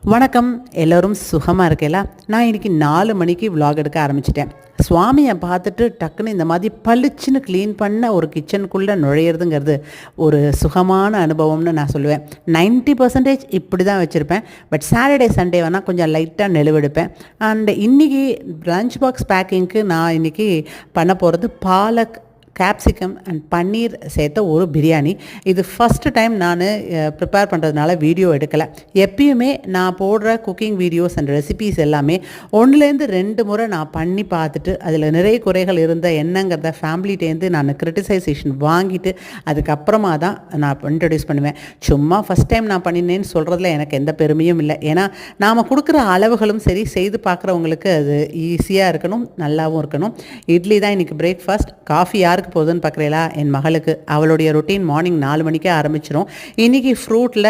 வணக்கம். எல்லோரும் சுகமாக இருக்கேல? நான் இன்றைக்கி 4 மணிக்கு விலாக் எடுக்க ஆரம்பிச்சிட்டேன். சுவாமியை பார்த்துட்டு டக்குன்னு இந்த மாதிரி பளிச்சுன்னு க்ளீன் பண்ண ஒரு கிச்சனுக்குள்ளே நுழையிறதுங்கிறது ஒரு சுகமான அனுபவம்னு நான் சொல்லுவேன். 90% இப்படி தான் வச்சுருப்பேன். பட் சாட்டர்டே சண்டே வேணால் கொஞ்சம் லைட்டாக நெழுவெடுப்பேன். அண்ட் இன்றைக்கி லஞ்ச் பாக்ஸ் பேக்கிங்க்கு நான் இன்றைக்கி பண்ண போகிறது பாலக், கேப்சிகம் அண்ட் பன்னீர் சேர்த்த ஒரு பிரியாணி. இது ஃபஸ்ட்டு டைம் நான் ப்ரிப்பேர் பண்ணுறதுனால வீடியோ எடுக்கலை. எப்பயுமே நான் போடுற குக்கிங் வீடியோஸ் அண்ட் ரெசிபீஸ் எல்லாமே 1-2 முறை நான் பண்ணி பார்த்துட்டு அதில் நிறைய குறைகள் இருந்த என்னங்கிறத ஃபேமிலிட்டேருந்து நான் கிரிட்டிசைசேஷன் வாங்கிட்டு அதுக்கப்புறமா தான் நான் இன்ட்ரடியூஸ் பண்ணுவேன். சும்மா ஃபஸ்ட் டைம் நான் பண்ணினேன்னு சொல்கிறதுல எனக்கு எந்த பெருமையும் இல்லை. ஏன்னா நாம் கொடுக்குற அளவுகளும் சரி, செய்து பார்க்குறவங்களுக்கு அது ஈஸியாக இருக்கணும், நல்லாவும் இருக்கணும். இட்லி தான் இன்றைக்கி பிரேக்ஃபாஸ்ட். காஃபி யாருக்கு போகுதுன்னு பார்க்குறீங்களா? என் மகளுக்கு. அவளுடைய ரொட்டீன் மார்னிங் 4 மணிக்கே ஆரம்பிச்சிடும். இன்றைக்கி ஃப்ரூட்டில்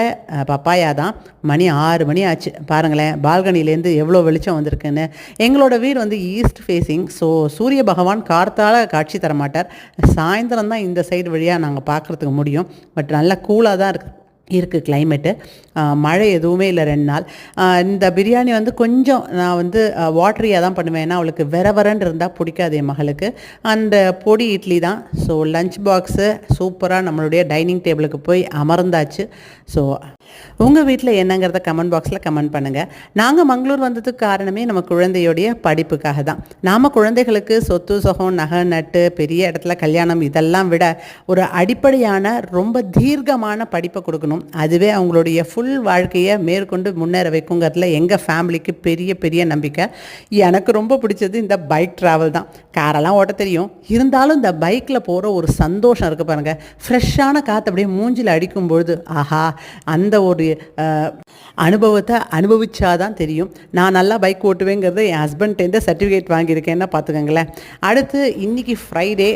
பப்பாயா தான். மணி 6 மணி ஆச்சு. பாருங்களேன், பால்கனிலேருந்து எவ்வளோ வெளிச்சம் வந்திருக்குன்னு. எங்களோட வீடு வந்து ஈஸ்ட் ஃபேஸிங். ஸோ சூரிய பகவான் கார்த்தால காட்சி தர மாட்டார். சாயந்தரம் தான் இந்த சைடு வழியாக நாங்கள் பார்க்குறதுக்கு முடியும். பட் நல்லா கூலாக தான் இருக்குது கிளைமேட்டு. மழை எதுவுமே இல்லை 2 நாள். இந்த பிரியாணி வந்து கொஞ்சம் நான் வந்து வாட்டரியாக தான் பண்ணுவேன். ஏன்னா அவளுக்கு வரன்னு இருந்தால் பிடிக்காது என் மகளுக்கு. அண்ட் பொடி இட்லி தான். ஸோ லஞ்ச் பாக்ஸு சூப்பராக நம்மளுடைய டைனிங் டேபிளுக்கு போய் அமர்ந்தாச்சு. ஸோ உங்கள் வீட்டில் என்னங்கிறத கமெண்ட் பாக்ஸில் கமெண்ட் பண்ணுங்கள். நாங்கள் மங்களூர் வந்ததுக்கு காரணமே நம்ம குழந்தையோடைய படிப்புக்காக தான். நாம் குழந்தைகளுக்கு சொத்து சுகம், நகை நட்டு, பெரிய இடத்துல கல்யாணம் இதெல்லாம் விட ஒரு அடிப்படையான ரொம்ப தீர்க்கமான படிப்பை கொடுக்கணும். அதுவே அவங்களுடைய ஃபுல் வாழ்க்கையை மேற்கொண்டு முன்னேற வைக்குங்கிறதுல எங்கள் ஃபேமிலிக்கு பெரிய நம்பிக்கை. எனக்கு ரொம்ப பிடிச்சது இந்த பைக் ட்ராவல் தான். காரெல்லாம் ஓட்ட தெரியும், இருந்தாலும் இந்த பைக்கில் போகிற ஒரு சந்தோஷம் இருக்குது பாருங்கள். ஃப்ரெஷ்ஷான காற்று அப்படியே மூஞ்சில் அடிக்கும்பொழுது ஆஹா, அந்த ஒரு அனுபவத்தை அனுபவிச்சாதான் தெரியும். நான் நல்லா பைக் ஓட்டுவேங்கிறது என் ஹஸ்பண்ட்லேருந்து சர்டிஃபிகேட் வாங்கியிருக்கேன்னா பார்த்துக்கோங்களேன். அடுத்து இன்றைக்கி ஃப்ரைடே.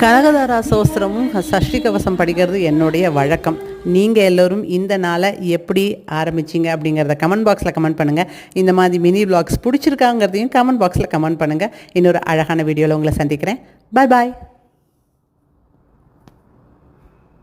கனகதாரா சோஸ்திரமும் சஷ்டி கவசம் படிக்கிறது என்னுடைய வழக்கம். நீங்கள் எல்லோரும் இந்த நாளை எப்படி ஆரம்பிச்சிங்க அப்படிங்கிறத கமெண்ட் பாக்ஸில் கமெண்ட் பண்ணுங்கள். இந்த மாதிரி மினி விலாக்ஸ் பிடிச்சிருக்காங்கிறதையும் கமெண்ட் பாக்ஸில் கமெண்ட் பண்ணுங்கள். இன்னொரு அழகான வீடியோவில் உங்களை சந்திக்கிறேன். பாய்.